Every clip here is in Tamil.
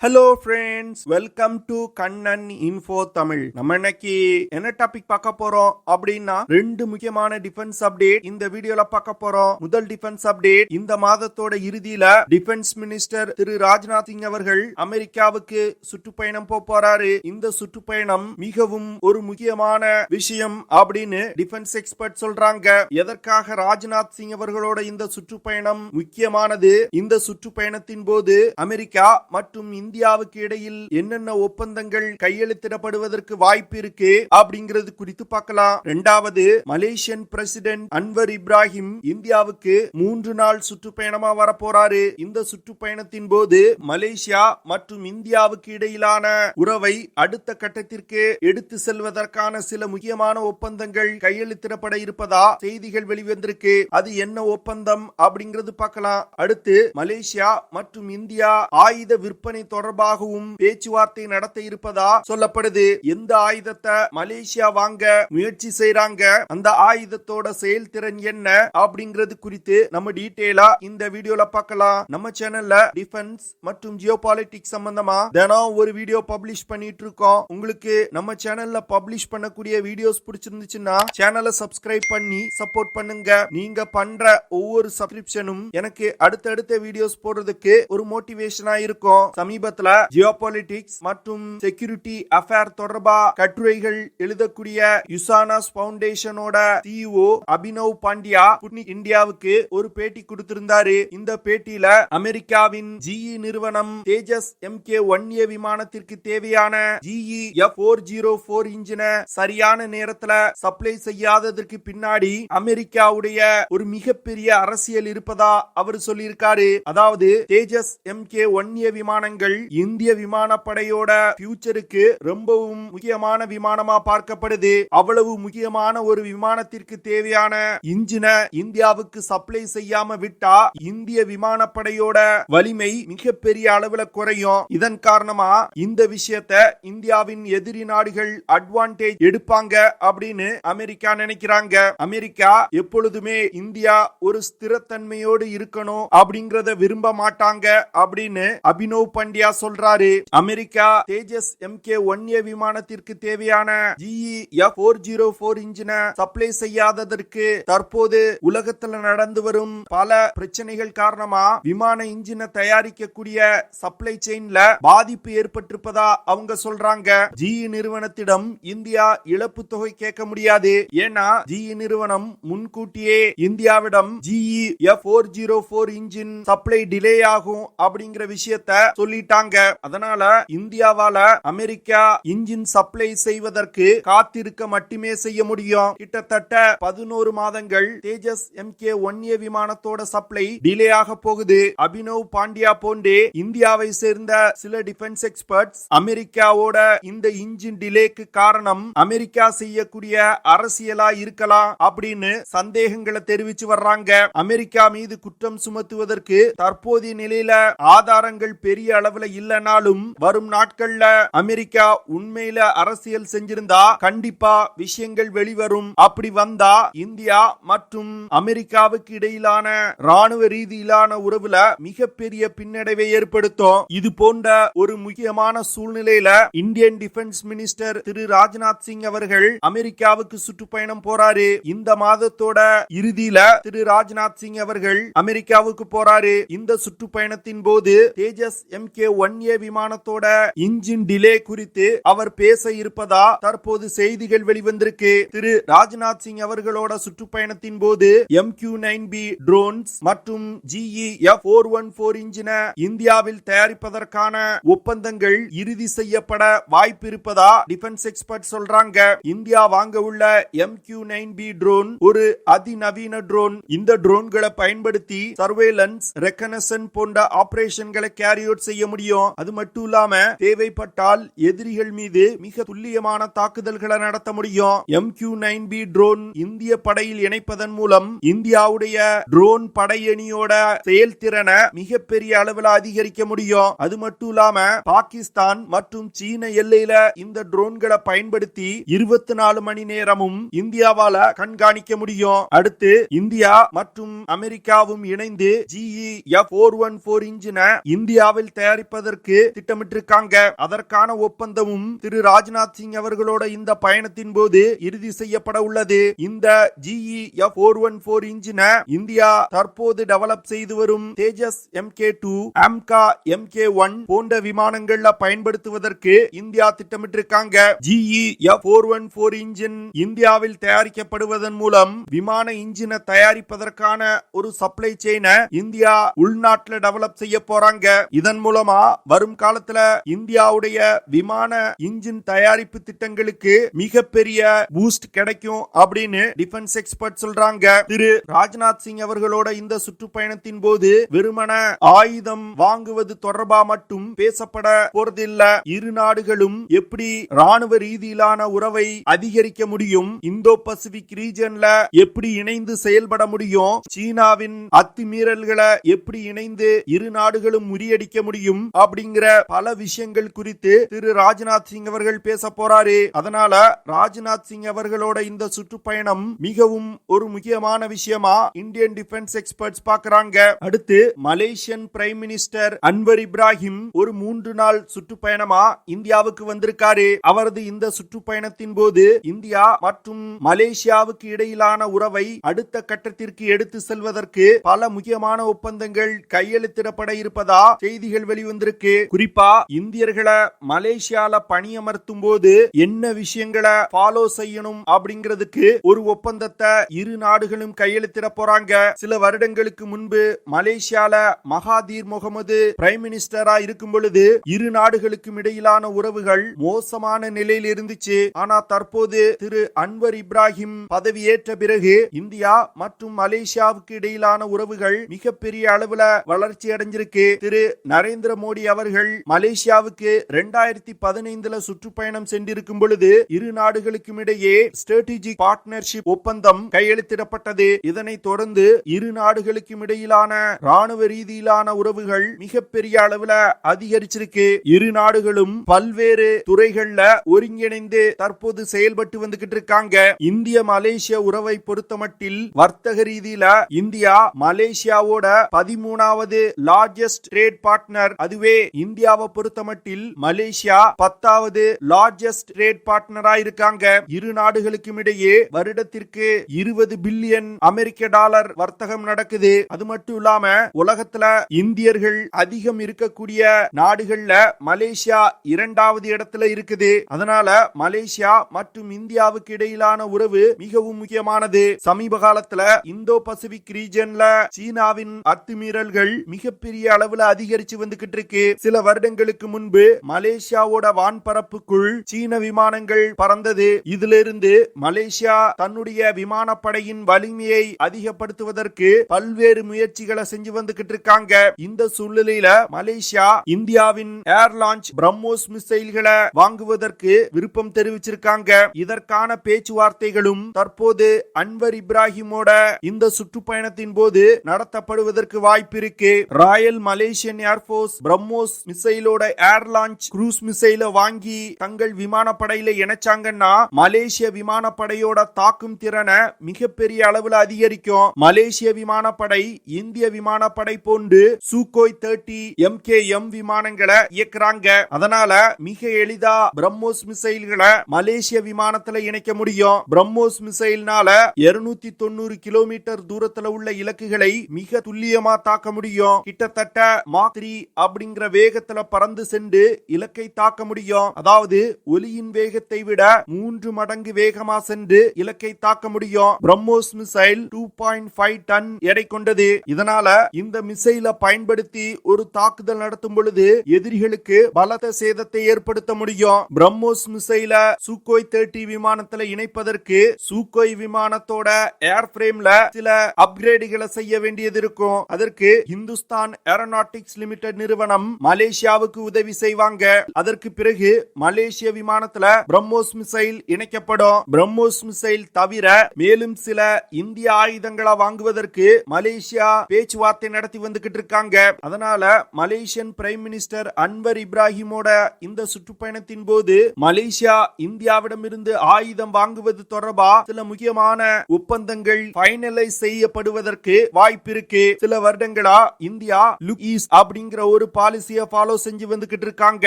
Hello friends, welcome to Kannan info Tamil. நம்ம இன்னைக்கு என்ன டாபிக் பார்க்க போறோம் அப்படின்னா ரெண்டு முக்கியமான டிஃபென்ஸ் அப்டேட் இந்த வீடியோல பார்க்க போறோம். முதல் டிஃபென்ஸ் அப்டேட், இந்த மாதத்தோட இறுதியில டிஃபென்ஸ் மினிஸ்டர் திரு ராஜ்நாத் சிங் அவர்கள் அமெரிக்காவுக்கு சுற்றுப்பயணம் போறாரு. இந்த சுற்றுப்பயணம் மிகவும் ஒரு முக்கியமான விஷயம் அப்படின்னு டிஃபென்ஸ் எக்ஸ்பர்ட் சொல்றாங்க. எதற்காக ராஜ்நாத் சிங் அவர்களோட இந்த சுற்றுப்பயணம் முக்கியமானது, இந்த சுற்றுப்பயணத்தின் போது அமெரிக்கா மற்றும் இந்தியாவுக்கு இடையில் என்னென்ன ஒப்பந்தங்கள் கையெழுத்திடப்படுவதற்கு வாய்ப்பு இருக்கு அப்படிங்கிறது குறித்து பார்க்கலாம். இரண்டாவது, மலேசியன் பிரசிடென்ட் அன்வர் இப்ராஹிம் இந்தியாவுக்கு 3 நாள் சுற்றுப்பயணமா வரப்போறாரு. இந்த சுற்றுப்பயணத்தின் போது மலேசியா மற்றும் இந்தியாவுக்கு இடையிலான உறவை அடுத்த கட்டத்திற்கு எடுத்து செல்வதற்கான சில முக்கியமான ஒப்பந்தங்கள் கையெழுத்திடப்பட இருப்பதா செய்திகள் வெளிவந்திருக்கு. அது என்ன ஒப்பந்தம் அப்படிங்கிறது பார்க்கலாம். அடுத்து, மலேசியா மற்றும் இந்தியா ஆயுத விற்பனை தொடர்பாகவும் பேச்சுவார்த்தை நடத்த இருப்பதா சொல்லப்படுது. எந்த ஆயுதத்தை மலேசியா வாங்க முயற்சி செய்றாங்க, அந்த ஆயுதத்தோட செயல்திறன் என்ன அப்படிங்கிறது குறித்து நம்ம டீடைலா இந்த வீடியோல பார்க்கலாம். நம்ம சேனல்ல டிஃபென்ஸ் மற்றும் ஜியோபாலிட்டிக்ஸ் சம்பந்தமா தினம் ஒரு வீடியோ பப்ளிஷ் பண்ணிட்டு இருக்கோம். உங்களுக்கு நம்ம சேனல்ல பப்ளிஷ் பண்ணக்கூடிய வீடியோஸ் பிடிச்சிருந்துச்சுன்னா சேனலை சப்ஸ்கிரைப் பண்ணி சப்போர்ட் பண்ணுங்க. நீங்க பண்ற ஒவ்வொரு சப்ஸ்கிரிப்ஷனும் எனக்கு அடுத்தடுத்த வீடியோஸ் போடுறதுக்கு ஒரு மோட்டிவேஷனா இருக்கும். சமீபத்துல ஜியோபாலிட்டிக்ஸ் மற்றும் செக்யூரிட்டி அஃபேர் தொடர்பா கட்டுரைகள் எழுதக்கூடிய யுசானாஸ் பவுண்டேஷனோட சிஇஓ அபினவ் பாண்டியா இந்தியாவுக்கு ஒரு பேட்டி கொடுத்திருந்தாரு. இந்த பேட்டியில அமெரிக்காவின் ஜிஇ நிறுவனம் தேஜஸ் MK-1A விமானத்திற்கு தேவையான ஜிஇ F404 இன்ஜினை சரியான நேரத்துல சப்ளை செய்யாததற்கு பின்னாடி அமெரிக்காவுடைய ஒரு மிகப்பெரிய அரசியல் இருப்பதா அவர் சொல்லியிருக்காரு. அதாவது தேஜஸ் MK-1A விமானங்கள் இந்திய விமானப்படையோட ஃபியூச்சருக்கு ரொம்பவும் முக்கியமான விமானமா பார்க்கப்படுது. அவ்வளவு முக்கியமான ஒரு விமானத்திற்கு தேவையான இன்ஜினை இந்தியாவுக்கு சப்ளை செய்யாம விட்டா இந்திய விமானப்படையோட வலிமை மிகப்பெரிய அளவுல குறையும். இதன் காரணமா இந்த விஷயத்தை இந்தியாவின் எதிரி நாடுகள் அட்வான்டேஜ் எடுப்பாங்க அப்படின்னு அமெரிக்கா நினைக்கிறாங்க. அமெரிக்கா எப்பொழுதுமே இந்தியா ஒரு ஸ்திரத்தன்மையோடு இருக்கணும் அப்படிங்கறத விரும்ப மாட்டாங்க அப்படின்னு அபினவ் பாண்டியா சொல்றாரு. அமெரிக்கா தேஜஸ் MK-1A விமானத்திற்கு தேவையான ஜிஇ F404 இன்ஜினை சப்ளை செய்யாததற்கு தற்போது உலகத்துல நடந்து வரும் பல பிரச்சனைகள் காரணமா விமான இன்ஜினை தயாரிக்கக்கூடிய சப்ளை செயின்ல பாதிப்பு ஏற்பட்டிருப்பதா அவங்க சொல்றாங்க. ஜிஇ நிறுவனத்திடம் இந்தியா இழப்பு தொகை கேட்க முடியாது. ஏன்னா ஜிஇ நிறுவனம் முன்கூட்டியே இந்தியாவிடம் GE F404 engine supply delay ஆகும் அப்படிங்கிற விஷயத்தை சொல்லிட்டாங்க. அதனால இந்தியாவால அமெரிக்கா இன்ஜின் சப்ளை செய்வதற்கு காத்திருக்க மட்டுமே செய்ய முடியும். கிட்டத்தட்ட 11 மாதங்கள் தேஜஸ் MK-1A விமானத்தோட சப்ளை டிலே ஆக போகுது. அபினவ் பாண்டியா போன்றே இந்தியாவை சேர்ந்த சில டிஃபென்ஸ் எக்ஸ்பர்ட்ஸ் அமெரிக்காவோட இந்த இன்ஜின் டிலேக்கு காரணம் அமெரிக்கா செய்யக்கூடிய அரசியலா இருக்கலாம் அப்படின்னு சந்தேகங்களை தெரிவிச்சு வர்றாங்க. அமெரிக்கா மீது குற்றம் சுமத்துவதற்கு தற்போதைய நிலையில ஆதாரங்கள் பெரிய அளவுல இல்லனாலும் வரும் நாட்கள்ல அமெரிக்கா உண்மையில அரசியல் செஞ்சிருந்தா கண்டிப்பா விஷயங்கள் வெளிவரும். அப்படி வந்தா இந்தியா மற்றும் அமெரிக்காவுக்கு இடையிலான ராணுவ ரீதியிலான உறவுல மிகப்பெரிய பின்னடைவை ஏற்படுத்தும். இது போன்ற ஒரு முக்கியமான சூழ்நிலையில இந்தியன் டிஃபென்ஸ் மினிஸ்டர் திரு ராஜ்நாத் சிங் அவர்கள் அமெரிக்காவுக்கு சுற்றுப்பயணம் போறாரு. இந்த மாதத்தோட இறுதியில திரு ராஜ்நாத் சிங் அவர்கள் அமெரிக்காவுக்கு போறாரு. இந்த சுற்றுப்பயணத்தின் போது தேஜஸ் MK-1A விமானத்தோட இன்ஜின் டிலே குறித்து அவர் பேச இருப்பதா தற்போது செய்திகள் வெளிவந்திருக்கு. திரு ராஜ்நாத் சிங் அவர்களோட சுற்றுப்பயணத்தின் போது MQ-9B ட்ரோன்ஸ் மற்றும் ஜிஇ F414 இன்ஜினை இந்தியாவில் தயாரிப்பதற்கான ஒப்பந்தங்கள் இறுதி செய்யப்பட வாய்ப்பு இருப்பதா டிஃபென்ஸ் எக்ஸ்பர்ட் சொல்றாங்க. இந்தியா வாங்க உள்ள MQ-9B ட்ரோன் ஒரு அதிநவீன ட்ரோன். இந்த ட்ரோன்களை பயன்படுத்தி சர்வேலன்ஸ், ரெகனசன் போன்ற ஆபரேஷன்களை கேரி அவுட் செய்ய முடியும். அது மட்டும் இல்லாம தேவைப்பட்டால் எதிரிகள் மீது மிக துல்லியமான தாக்குதல்களை நடத்த முடியும். MQ-9B ட்ரோன் இந்திய படையில் இணைப்பதன் மூலம் இந்தியாவுடைய ட்ரோன் படையணியோட செயல்திறனை மிகப்பெரிய அளவில் அதிகரிக்க முடியும். அது மட்டும் இல்லாம பாகிஸ்தான் மற்றும் சீன எல்லையில இந்த ட்ரோன்களை பயன்படுத்தி 24 மணி நேரமும் இந்தியாவால கண்காணிக்க முடியும். அடுத்து இந்தியா மற்றும் அமெரிக்காவும் இணைந்து ஜிஇ F414 இன்ஜினை இந்தியாவில் தயாரிப்ப தயாரிப்பதற்கு திட்டமிட்டிருக்காங்க. அதற்கான ஒப்பந்தமும் திரு ராஜ்நாத் சிங் அவர்களோட இந்த பயணத்தின் போது இறுதி செய்யப்பட உள்ளது. இந்த GE-F414 இன்ஜினை இந்தியா தற்போது டெவலப் செய்து வரும் தேஜஸ் MK2, amca MK1 போன்ற விமானங்கள்ல பயன்படுத்துவதற்கு இந்தியா திட்டமிட்டிருக்காங்க. GE-F414 இன்ஜின் இந்தியாவில் தயாரிக்கப்படுவதன் மூலம் விமான இன்ஜினை தயாரிப்பதற்கான ஒரு சப்ளை செயினை இந்தியா உள்நாட்டுல டெவலப் செய்ய போறாங்க. இதன் மூலமா வரும் காலத்துல இந்தியாவுடைய விமான இன்ஜின் தயாரிப்பு திட்டங்களுக்கு மிகப்பெரிய பூஸ்ட் கிடைக்கும் அப்படின்னு டிஃபென்ஸ் எக்ஸ்பர்ட் சொல்றாங்க. திரு ராஜ்நாத் சிங் அவர்களோட இந்த சுற்றுப்பயணத்தின் போது வெறுமன ஆயுதம் வாங்குவது தொடர்பா மட்டும் பேசப்பட போறதில்ல. இரு நாடுகளும் எப்படி ராணுவ ரீதியிலான உறவை அதிகரிக்க முடியும், இந்தோ பசிபிக் ரீஜன்ல எப்படி இணைந்து செயல்பட முடியும், சீனாவின் அத்துமீறல்களை எப்படி இணைந்து இரு நாடுகளும் முறியடிக்க முடியும் அப்படிங்கிற பல விஷயங்கள் குறித்து திரு ராஜ்நாத் சிங் அவர்கள் பேச போறாரு. அதனால ராஜ்நாத் சிங் அவர்களோட இந்த சுற்றுப்பயணம் மிகவும் ஒரு முக்கியமான விஷயமா இந்தியன் டிஃபென்ஸ் எக்ஸ்பர்ட்ஸ் பார்க்கறாங்க. அடுத்து Malaysian prime minister Anwar Ibrahim ஒரு 3 நாள் சுற்றுப்பயணமா இந்தியாவுக்கு வந்திருக்காரு. அவரது இந்த சுற்றுப்பயணத்தின் போது இந்தியா மற்றும் மலேசியாவுக்கு இடையிலான உறவை அடுத்த கட்டத்திற்கு எடுத்து செல்வதற்கு பல முக்கியமான ஒப்பந்தங்கள் கையெழுத்திடப்பட இருப்பதா செய்திகள் வெளிவந்திருக்கு. குறிப்பா இந்தியர்களை மலேசியால பணியமர்த்தும் போது என்ன விஷயங்களை ஃபாலோ செய்யணும் அப்படிங்கிறதுக்கு ஒரு ஒப்பந்தத்தை இரு நாடுகளும் கையெழுத்திட போறாங்க. சில வருடங்களுக்கு முன்பு மலேசியால மகாதீர் முகமது பிரைம் மினிஸ்டரா இருக்கும் பொழுது இரு நாடுகளுக்கும் இடையிலான உறவுகள் மோசமான நிலையில் இருந்துச்சு. ஆனா தற்போது திரு அன்வர் இப்ராஹிம் பதவியேற்ற பிறகு இந்தியா மற்றும் மலேசியாவுக்கு இடையிலான உறவுகள் மிகப்பெரிய அளவுல வளர்ச்சி அடைஞ்சிருக்கு. திரு நரேந்திர மோடி அவர்கள் மலேசியாவுக்கு 2015 சுற்றுப்பயணம் சென்றிருக்கும் பொழுது இரு நாடுகளுக்கும் இடையே ஸ்ட்ராட்டஜிக் பார்ட்னர்ஷிப் ஒப்பந்தம் கையெழுத்திடப்பட்டது. இதனைத் தொடர்ந்து இரு நாடுகளுக்கும் இடையிலான ராணுவ ரீதியிலான உறவுகள் மிகப்பெரிய அளவுல அதிகரிச்சிருக்கு. இரு நாடுகளும் பல்வேறு துறைகள்ல ஒருங்கிணைந்து தற்போது செயல்பட்டு வந்துகிட்டு இருக்காங்க. இந்திய மலேசிய உறவை பொறுத்தமட்டில் வர்த்தக ரீதியில இந்தியா மலேசியாவோட 13வது லார்ஜஸ்ட் ட்ரேட் பார்ட்னர். அதுவே இந்தியாவை பொறுத்தமட்டில் மலேசியா 10வது லார்ஜஸ்ட் ட்ரேட் பார்ட்னரா இருக்காங்க. இரு நாடுகளுக்கும் இடையே வருடத்திற்கு 20 பில்லியன் அமெரிக்க டாலர் வர்த்தகம் நடக்குது. அது மட்டும் இல்லாம உலகத்துல இந்தியர்கள் அதிகம் இருக்கக்கூடிய நாடுகள்ல மலேசியா 2வது இடத்துல இருக்குது. அதனால மலேசியா மற்றும் இந்தியாவுக்கு இடையிலான உறவு மிகவும் முக்கியமானது. சமீப காலத்துல இந்தோ பசிபிக் ரீஜன்ல சீனாவின் அத்துமீறல்கள் மிகப்பெரிய அளவுல அதிகரிச்சு வந்துகிட்டு இருக்கு. சில வருடங்களுக்கு முன்பு மலேசியாவோட வான்பரப்புக்குள் சீன விமானங்கள் பறந்தது. இதிலிருந்து மலேசியா தன்னுடைய விமானப்படையின் வலிமையை அதிகப்படுத்துவதற்கு பல்வேறு முயற்சிகளை செஞ்சு வந்துகிட்டு இருக்காங்க. இந்த சூழ்நிலையில மலேசியா இந்தியாவின் ஏர் லான்ச் பிரம்மோஸ் மிசைல்களை வாங்குவதற்கு விருப்பம் தெரிவிச்சிருக்காங்க. இதற்கான பேச்சுவார்த்தைகளும் தற்போது அன்வர் இப்ராஹிமோட இந்த சுற்றுப்பயணத்தின் போது நடத்தப்படுவதற்கு வாய்ப்பு இருக்கு. ராயல் மலேசியன் ஏர்போர்ஸ் பிரம்மோஸ் மிசைலோட ஏர் லான்ச் குரூஸ் மிசைல வாங்கி தங்கள் விமானப்படையில இணைச்சாங்கன்னா மலேசிய விமானப்படையோட தாக்கும் திறனை மிகப்பெரிய அளவுல அதிகரிக்கும். மலேசிய விமானப்படை இந்திய விமானப்படை போன்று சூகோய் 30 MKM விமானங்களை இயக்குறாங்க. அதனால மிக எளிதா பிரம்மோஸ் மிசைல்களை மலேசிய விமானத்துல இணைக்க முடியும். பிரம்மோஸ் மிசைல்னால 290 கிலோமீட்டர் தூரத்துல உள்ள இலக்குகளை மிக துல்லியமா தாக்க முடியும். கிட்டத்தட்ட மாக் 3 அப்படிங்கிற வேகத்துல பறந்து சென்று இலக்கை தாக்க முடியும். அதாவது ஒலியின் வேகத்தை விட 3 மடங்கு வேகமா சென்று இலக்கை தாக்க முடியும். பிரம்மோஸ் மிசைல் 2.5 டன் எடை கொண்டது. இதனால இந்த மிசைலை பயன்படுத்தி ஒரு தாக்குதல் நடத்தும் பொழுது எதிரிகளுக்கு பலத்த சேதத்தை ஏற்படுத்த முடியும். பிரம்மோஸ் மிசைல சூகோய் 30 விமானத்துல இணைப்பதற்கு சூகோய் விமானத்தோட ஏர் ஃப்ரேம்ல சில அப்கிரேடுகளை செய்ய வேண்டியது இருக்கும். அதற்கு ஹிந்துஸ்தான் aeronautics லிமிடெட் நிறுவனம் மலேசியாவுக்கு உதவி செய்வாங்க. அதற்கு பிறகு மலேசிய விமானத்துல பிரம்மோஸ் மிசைல் இணைக்கப்படும். பிரம்மோஸ் மிசைல் தவிர மேலும் சில இந்திய ஆயுதங்களை வாங்குவதற்கு மலேசியா பேச்சுவார்த்தை நடத்தி வந்துகிட்டு இருக்காங்க. அதனால மலேசியன் பிரைம் மினிஸ்டர் அன்வர் இப்ராஹிமோட இந்த சுற்றுப்பயணத்தின் போது மலேசியா இந்தியாவிடமிருந்து ஆயுதம் வாங்குவது தொடர்பா சில முக்கியமான ஒப்பந்தங்கள் ஃபைனலைஸ் செய்யப்படுவதற்கு வாய்ப்பு இருக்கு. சில வருடங்களா இந்தியா லுக் ஈஸ்ட் அப்படிங்கிற ஒரு பாலிசியை ஃபாலோ செஞ்சு வந்துகிட்டு இருக்காங்க.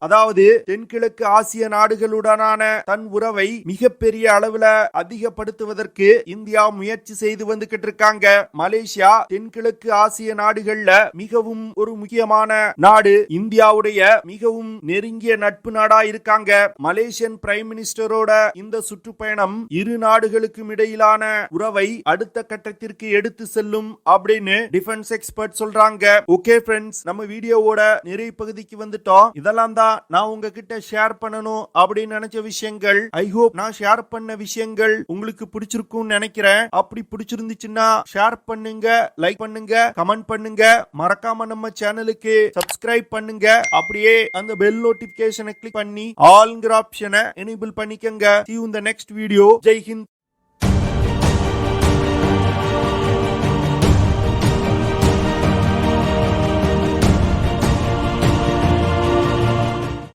அதாவது தென்கிழக்கு ஆசிய நாடுகளுடனான தன் உறவை மிகப்பெரிய அளவுல அதிகப்படுத்துவதற்கு இந்தியா முயற்சி செய்து வந்துகிட்டு இருக்காங்க. மலேசியா தென்கிழக்கு ஆசிய நாடுகள்ல மிகவும் ஒரு முக்கியமான நாடு. இந்தியாவுடைய மிகவும் நெருங்கிய நட்பு நாடா இருக்காங்க. மலேசியன் பிரைம் மினிஸ்டரோட இந்த சுற்றுப்பயணம் இரு நாடுகளுக்கும் இடையிலான உறவை அடுத்த கட்டத்திற்கு எடுத்து செல்லும் அப்படின்னு டிஃபென்ஸ் எக்ஸ்பர்ட் சொல்றாங்க. ஓகே ஃப்ரெண்ட்ஸ், நம்ம வீடியோவோட நிறைய பகுதிக்கு வந்துட்டோம். இதெல்லாம் தான் நான் உங்ககிட்ட ஷேர் பண்ணணும் அப்படின்னு நினைச்ச விஷயங்கள். ஐ ஹோப் நான் ஷேர் பண்ண விஷயங்கள் உங்களுக்கு பிடிச்சிருக்கும் நினைக்கிறேன். அப்படி பிடிச்சிருந்துச்சுன்னா ஷேர் பண்ணுங்க, லைக் பண்ணுங்க, கமெண்ட் பண்ணுங்க. மறக்காம நம்ம சேனலுக்கு சப்ஸ்கிரைப் பண்ணுங்க. அப்படியே அந்த பெல் நோட்டிபிகேஷனை கிளிக் பண்ணி ஆல்ங்கிற ஆப்ஷனை எனேபிள் பண்ணிக்கங்க. See you in the next video. Jai Hind.